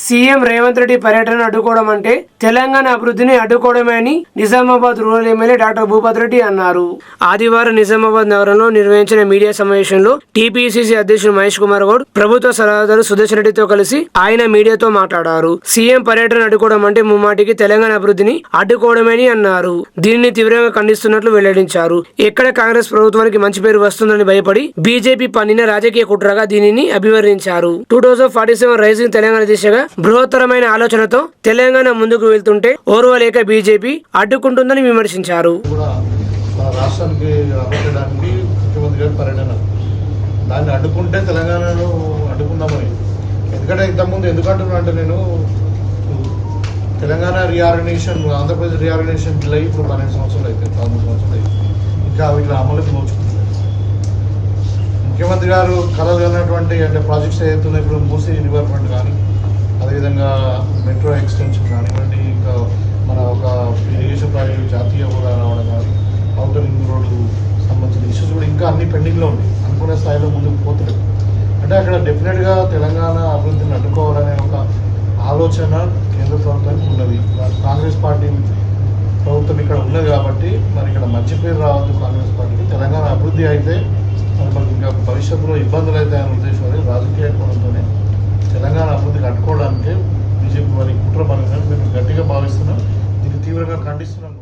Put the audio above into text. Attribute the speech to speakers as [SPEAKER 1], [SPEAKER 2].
[SPEAKER 1] CM Revanth Reddy పర్యటన అడ్డుకోవడం అంటే తెలంగాణ అభివృద్ధిని అడ్డుకోవడమే అని Nizamabad rural MLA doctor Bhupath Reddy అన్నారు. ఆదివారం నిజామాబాద్ నగరంలో నిర్వహించిన మీడియా సమావేశంలో టీపీసీసీ అధ్యక్షుడు మహేష్ కుమార్ గౌడ్, ప్రభుత్వ సలహాదారు సుదర్శన్ రెడ్డితో కలిసి ఆయన మీడియాతో మాట్లాడారు. సీఎం పర్యటన అడ్డుకోవడం అంటే ముమ్మాటికి తెలంగాణ అభివృద్ధిని అడ్డుకోవడమని అన్నారు. దీనిని తీవ్రంగా ఖండిస్తున్నట్లు వెల్లడించారు. ఎక్కడ కాంగ్రెస్ ప్రభుత్వానికి మంచి పేరు వస్తుందని భయపడి బీజేపీ పన్నిన రాజకీయ కుట్రగా దీనిని అభివర్ణించారు. 2047 రైజింగ్ తెలంగాణ దిశగా బృహత్తరమైన ఆలోచనతో తెలంగాణ ముందుకు వెళ్తుంటే ఓర్వలేక బీజేపీ అడ్డుకుంటుందని విమర్శించారు.
[SPEAKER 2] రాష్ట్రానికి అడ్డుకోవడానికి ముఖ్యమంత్రి గారి పర్యటన, దాన్ని అడ్డుకుంటే తెలంగాణను అడ్డుకుందామని. ఎందుకంటే ఇంతకుముందు ఎందుకంటున్నా అంటే నేను Telangana reorganisation, Andhra Pradesh reorganisation bill అయ్యి ఇప్పుడు 12 సంవత్సరాలు అయితే 13 సంవత్సరాలు అయితే ఇంకా వీటిని అమలుకి నోచుకుంటున్నారు. ముఖ్యమంత్రి గారు కలలు కన్నటువంటి అంటే ప్రాజెక్ట్స్ ఏదైతున్నాయి ఇప్పుడు మూసీ రివర్మెంట్ కానీ, అదేవిధంగా మెట్రో ఎక్స్టెన్షన్ కానివ్వండి, ఇంకా మన ఒక ఇరిగేషన్ ప్రాజెక్టు జాతీయ హోదా రావడం కానీ, అవుటర్ రింగ్ రోడ్డు సంబంధించిన ఇష్యూస్ కూడా ఇంకా అన్ని పెండింగ్లో ఉంది. అనుకునే స్థాయిలో ముందుకు పోతలేదు. అంటే అక్కడ డెఫినెట్గా తెలంగాణ అభివృద్ధిని అడ్డుకోవాలనే ఒక ఆలోచన కేంద్ర ప్రభుత్వానికి ఉన్నది. కాంగ్రెస్ పార్టీ ప్రభుత్వం ఇక్కడ ఉన్నది కాబట్టి మరి ఇక్కడ మంచి పేరు రావద్దు కాంగ్రెస్ పార్టీకి. తెలంగాణ అభివృద్ధి అయితే మనకి ఇంకా భవిష్యత్తులో ఇబ్బందులు అయితే అనే ఉద్దేశంలో రాజకీయ కోణంతోనే తెలంగాణ అభివృద్ధికి అడ్డుకోవడానికి బీజేపీ వారి కుట్ర పనులను మేము గట్టిగా భావిస్తున్నాం. దీన్ని తీవ్రంగా ఖండిస్తున్నాం.